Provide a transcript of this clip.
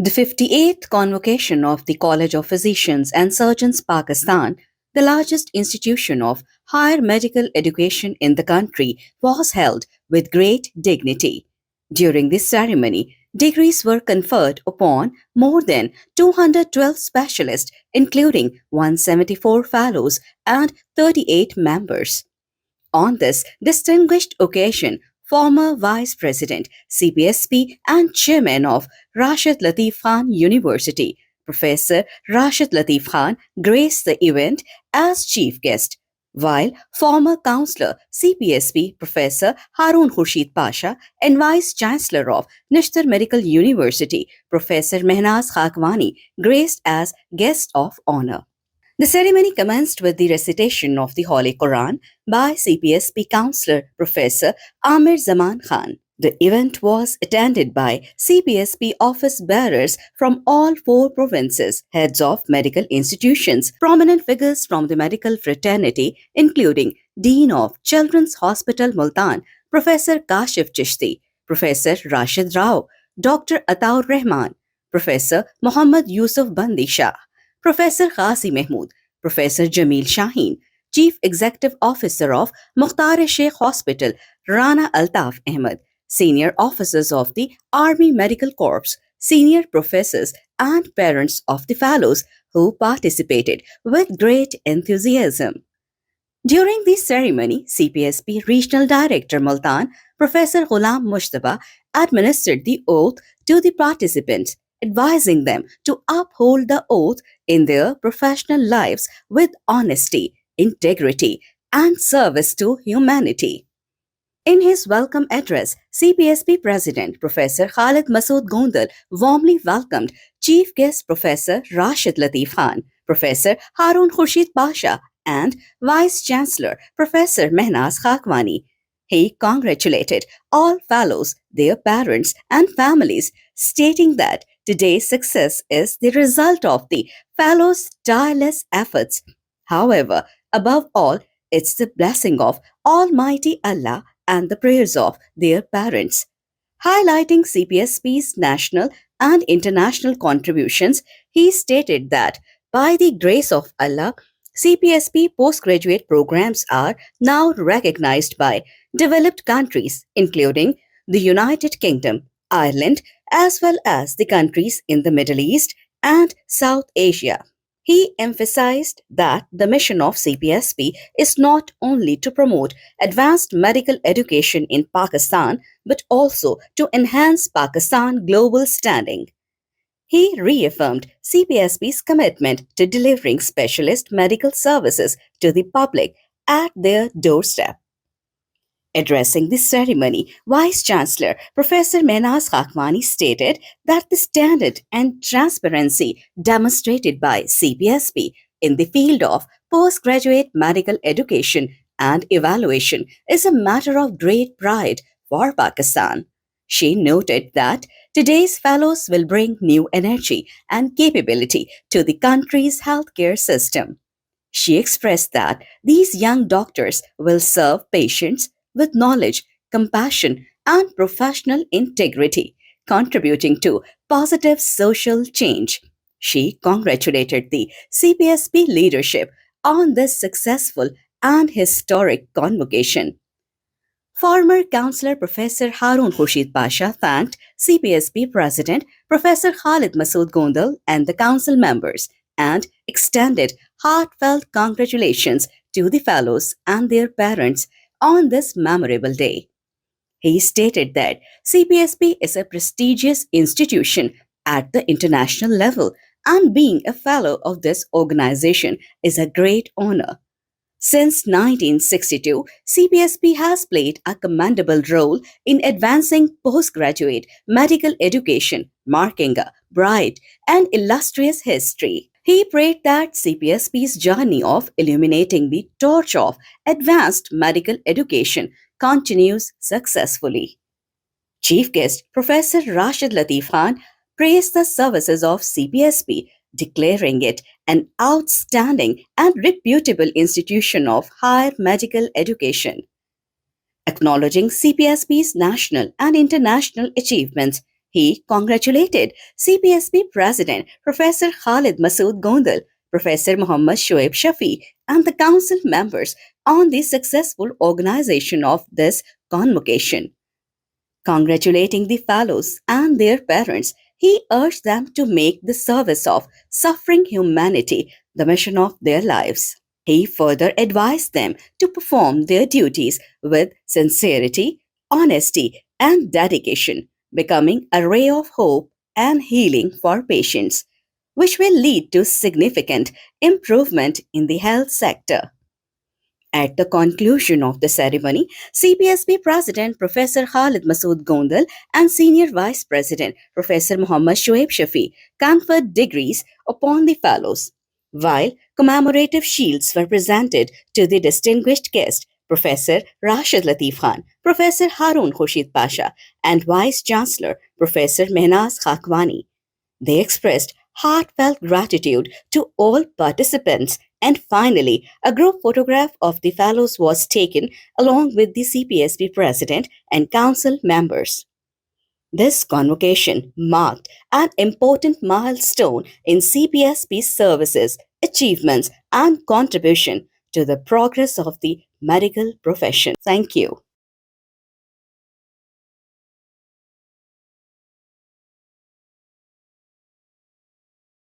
The 58th Convocation of the College of Physicians and Surgeons Pakistan, the largest institution of higher medical education in the country, was held with great dignity. During this ceremony, degrees were conferred upon more than 212 specialists, including 174 fellows and 38 members. On this distinguished occasion, former Vice President, Cpsp, and Chairman of Rashid Latif Khan University, Professor Rashid Latif Khan, graced the event as chief guest, while former Councillor Cpsp Professor Harun Khurshid Pasha and Vice Chancellor of Nishtar Medical University, Professor Mehnaz Khakwani, graced as guest of honor. The ceremony commenced with the recitation of the Holy Quran by Cpsp Counselor Professor Amir Zaman Khan. The event was attended by Cpsp office bearers from all four provinces, heads of medical institutions, prominent figures from the medical fraternity, including Dean of Children's Hospital Multan, Professor Kashif Chishti, Professor Rashid Rao, Dr. Ataur Rahman, Professor Muhammad Yusuf Bandi Shah, Professor Ghazi Mahmood, Professor Jamil Shaheen, Chief Executive Officer of Mukhtar Sheikh Hospital, Rana Altaf Ahmed, senior officers of the Army Medical Corps, senior professors, and parents of the fellows who participated with great enthusiasm. During the ceremony, Cpsp Regional Director Multan, Professor Ghulam Mushtaba, administered the oath to the participants, advising them to uphold the oath in their professional lives with honesty, integrity, and service to humanity. In his welcome address, Cpsp President Professor Khalid Masood Gondal warmly welcomed Chief Guest Professor Rashid Latif Khan, Professor Harun Khurshid Pasha, and Vice Chancellor Professor Mehnaz Khakwani. He congratulated all fellows, their parents, and families, stating that today's success is the result of the fellows' tireless efforts. However, above all, it's the blessing of Almighty Allah and the prayers of their parents. Highlighting Cpsp's national and international contributions, he stated that by the grace of Allah, Cpsp postgraduate programs are now recognized by developed countries, including the United Kingdom, Ireland, as well as the countries in the Middle East and South Asia. He emphasized that the mission of Cpsp is not only to promote advanced medical education in Pakistan, but also to enhance Pakistan's global standing. He reaffirmed Cpsp's commitment to delivering specialist medical services to the public at their doorstep. Addressing the ceremony, Vice Chancellor Professor Mehnaz Khakwani stated that the standard and transparency demonstrated by Cpsp in the field of postgraduate medical education and evaluation is a matter of great pride for Pakistan. She noted that today's fellows will bring new energy and capability to the country's healthcare system. She expressed that these young doctors will serve patients with knowledge, compassion, and professional integrity, contributing to positive social change. She congratulated the Cpsp leadership on this successful and historic convocation. Former Councillor Professor Harun Khurshid Pasha thanked Cpsp President Professor Khalid Masood Gondal and the council members and extended heartfelt congratulations to the fellows and their parents on this memorable day. He stated that Cpsp is a prestigious institution at the international level, and being a fellow of this organization is a great honor. Since 1962, Cpsp has played a commendable role in advancing postgraduate medical education, marking a bright and illustrious history. He prayed that Cpsp's journey of illuminating the torch of advanced medical education continues successfully. Chief guest Professor Rashid Latif Khan praised the services of Cpsp, declaring it an outstanding and reputable institution of higher medical education. Acknowledging Cpsp's national and international achievements, He congratulated Cpsp President Professor Khalid Masood Gondal, Professor Muhammad Shoaib Shafi, and the council members on the successful organization of this convocation. Congratulating the fellows and their parents, he urged them to make the service of suffering humanity the mission of their lives. He further advised them to perform their duties with sincerity, honesty, and dedication, becoming a ray of hope and healing for patients, which will lead to significant improvement in the health sector. At the conclusion of the ceremony, CPSP President Professor Khalid Masood Gondal and Senior Vice President Professor Muhammad Shoaib Shafi conferred degrees upon the fellows, while commemorative shields were presented to the distinguished guest Professor Rashid Latif Khan, Professor Harun Khurshid Pasha, and Vice Chancellor Professor Mehnaz Khakwani. They expressed heartfelt gratitude to all participants, and finally, a group photograph of the fellows was taken along with the CPSP president and council members. This convocation marked an important milestone in CPSP's services, achievements, and contribution to the progress of the medical profession. Thank you.